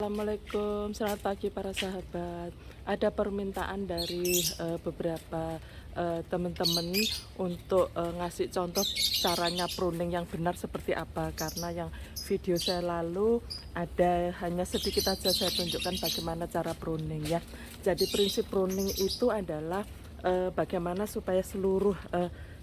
Assalamualaikum, selamat pagi para sahabat. Ada permintaan dari beberapa teman-teman untuk ngasih contoh caranya pruning yang benar seperti apa, karena yang video saya lalu ada hanya sedikit aja saya tunjukkan bagaimana cara pruning ya. Jadi prinsip pruning itu adalah bagaimana supaya seluruh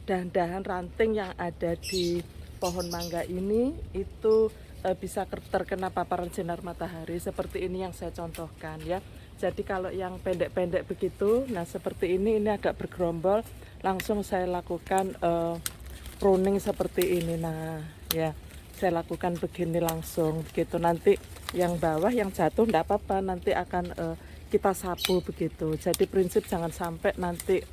dahan-dahan ranting yang ada di pohon mangga ini itu bisa terkena paparan sinar matahari seperti ini yang saya contohkan ya. Jadi kalau yang pendek-pendek begitu, nah seperti ini agak bergerombol, langsung saya lakukan pruning seperti ini. Nah ya, saya lakukan begini langsung begitu. Nanti yang bawah yang jatuh enggak apa-apa, nanti akan kita sapu begitu. Jadi prinsip jangan sampai nanti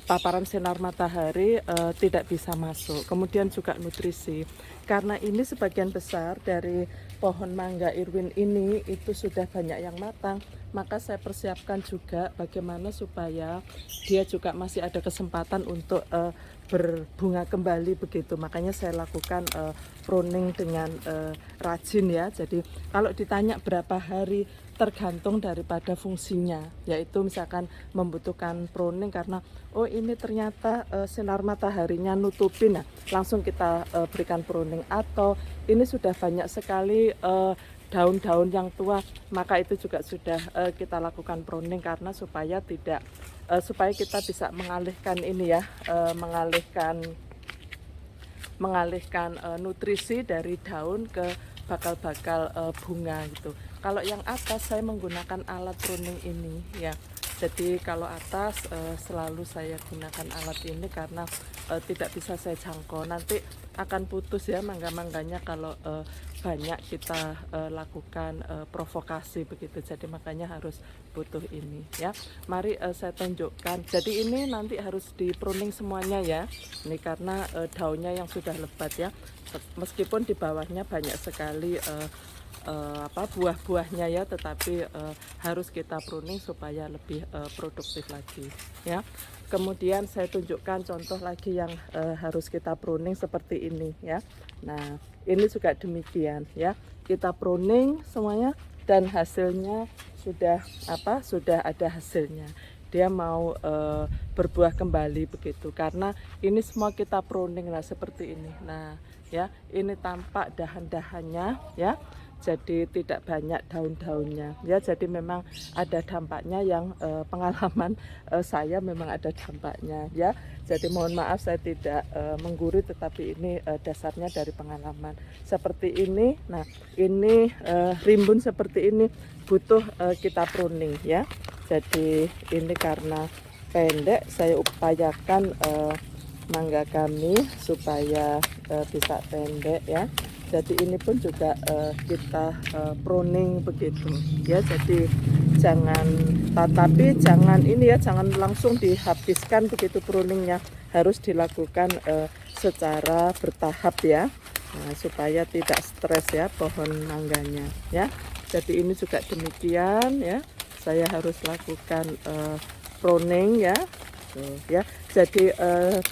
paparan sinar matahari tidak bisa masuk. Kemudian juga nutrisi, karena ini sebagian besar dari pohon mangga Irwin ini itu sudah banyak yang matang, maka saya persiapkan juga bagaimana supaya dia juga masih ada kesempatan untuk berbunga kembali begitu. Makanya saya lakukan pruning dengan rajin ya. Jadi kalau ditanya berapa hari, tergantung daripada fungsinya, yaitu misalkan membutuhkan pruning karena oh ini ternyata sinar mataharinya nutupin, nah langsung kita berikan pruning. Atau ini sudah banyak sekali daun-daun yang tua, maka itu juga sudah kita lakukan pruning karena supaya tidak supaya kita bisa mengalihkan ini ya, mengalihkan nutrisi dari daun ke bakal-bakal bunga gitu. Kalau yang atas saya menggunakan alat pruning ini ya. Jadi kalau atas selalu saya gunakan alat ini karena tidak bisa saya jangkau. Nanti akan putus ya mangga-mangganya kalau banyak kita lakukan provokasi begitu. Jadi makanya harus butuh ini ya. Mari saya tunjukkan. Jadi ini nanti harus di pruning semuanya ya. Ini karena daunnya yang sudah lebat ya. Meskipun di bawahnya banyak sekali buah-buahnya ya, tetapi harus kita pruning supaya lebih produktif lagi ya. Kemudian saya tunjukkan contoh lagi yang harus kita pruning seperti ini ya. Nah ini juga demikian ya, kita pruning semuanya dan hasilnya sudah ada hasilnya, dia mau berbuah kembali begitu, karena ini semua kita pruning lah seperti ini. Nah ya, ini tampak dahan-dahannya ya, jadi tidak banyak daun-daunnya ya. Jadi memang ada dampaknya yang pengalaman saya memang ada dampaknya ya. Jadi mohon maaf saya tidak menggurui, tetapi ini dasarnya dari pengalaman seperti ini. Nah ini rimbun seperti ini butuh kita pruning ya. Jadi ini karena pendek, saya upayakan mangga kami supaya bisa pendek ya. Jadi ini pun juga kita pruning begitu ya. Jadi tapi jangan ini ya, jangan langsung dihabiskan begitu pruningnya, harus dilakukan secara bertahap ya. Nah, supaya tidak stres ya pohon mangganya ya. Jadi ini juga demikian ya, saya harus lakukan pruning ya. Tuh, ya. Jadi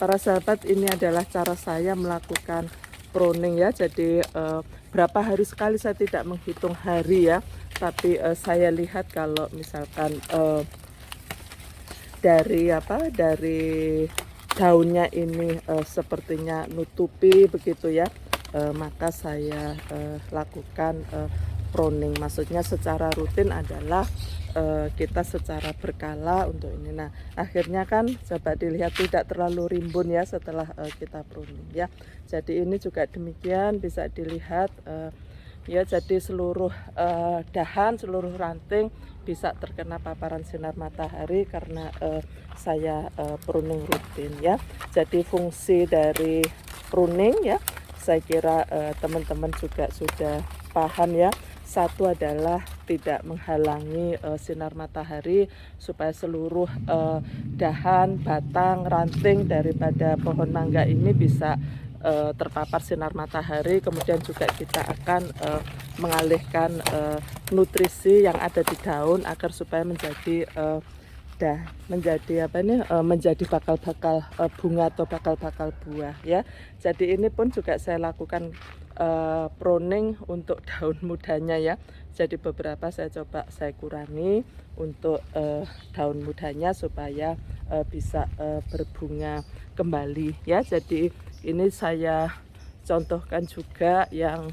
para sahabat, ini adalah cara saya melakukan pruning ya. Jadi berapa hari sekali saya tidak menghitung hari ya, tapi saya lihat kalau misalkan dari daunnya ini sepertinya nutupi begitu ya, maka saya lakukan pruning. Maksudnya secara rutin adalah kita secara berkala untuk ini. Nah akhirnya kan coba dilihat tidak terlalu rimbun ya setelah kita pruning ya. Jadi ini juga demikian, bisa dilihat ya. Jadi seluruh dahan, seluruh ranting bisa terkena paparan sinar matahari karena saya pruning rutin ya. Jadi fungsi dari pruning ya, saya kira teman-teman juga sudah paham ya. Satu adalah tidak menghalangi sinar matahari supaya seluruh dahan, batang, ranting daripada pohon mangga ini bisa terpapar sinar matahari. Kemudian juga kita akan mengalihkan nutrisi yang ada di daun agar supaya menjadi menjadi bakal-bakal bunga atau bakal-bakal buah ya. Jadi ini pun juga saya lakukan pruning untuk daun mudanya ya. Jadi beberapa saya coba saya kurangi untuk daun mudanya supaya bisa berbunga kembali ya. Jadi ini saya contohkan juga yang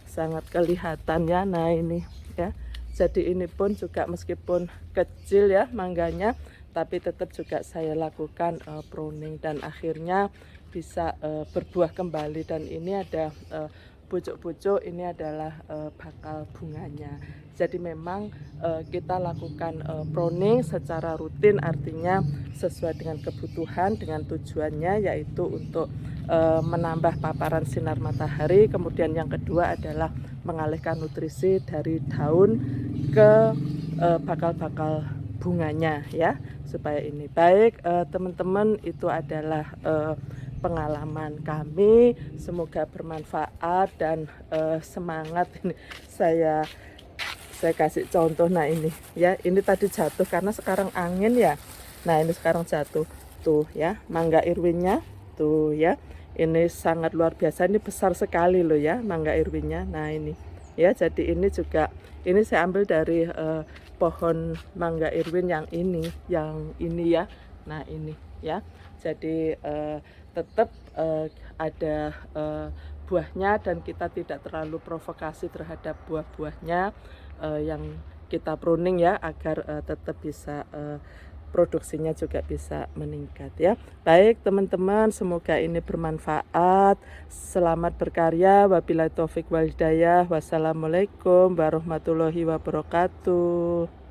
sangat kelihatan ya. Nah ini ya. Jadi ini pun juga meskipun kecil ya mangganya, tapi tetap juga saya lakukan pruning dan akhirnya bisa berbuah kembali. Dan ini ada pucuk-pucuk, ini adalah bakal bunganya. Jadi memang kita lakukan pruning secara rutin, artinya sesuai dengan kebutuhan, dengan tujuannya yaitu untuk menambah paparan sinar matahari. Kemudian yang kedua adalah mengalihkan nutrisi dari daun ke bakal-bakal bunganya ya, supaya ini baik. Teman-teman, itu adalah pengalaman kami, semoga bermanfaat dan semangat. Ini saya kasih contoh. Nah ini ya, ini tadi jatuh karena sekarang angin ya. Nah ini sekarang jatuh tuh ya, mangga irwinnya tuh ya, ini sangat luar biasa, ini besar sekali loh ya mangga irwinnya. Nah ini ya, jadi ini juga, ini saya ambil dari pohon mangga irwin yang ini ya. Nah ini ya, jadi tetap ada buahnya dan kita tidak terlalu provokasi terhadap buah-buahnya yang kita pruning ya, agar tetap bisa produksinya juga bisa meningkat ya. Baik teman-teman, semoga ini bermanfaat. Selamat berkarya. Wabillahi taufik wal hidayah. Wassalamualaikum warahmatullahi wabarakatuh.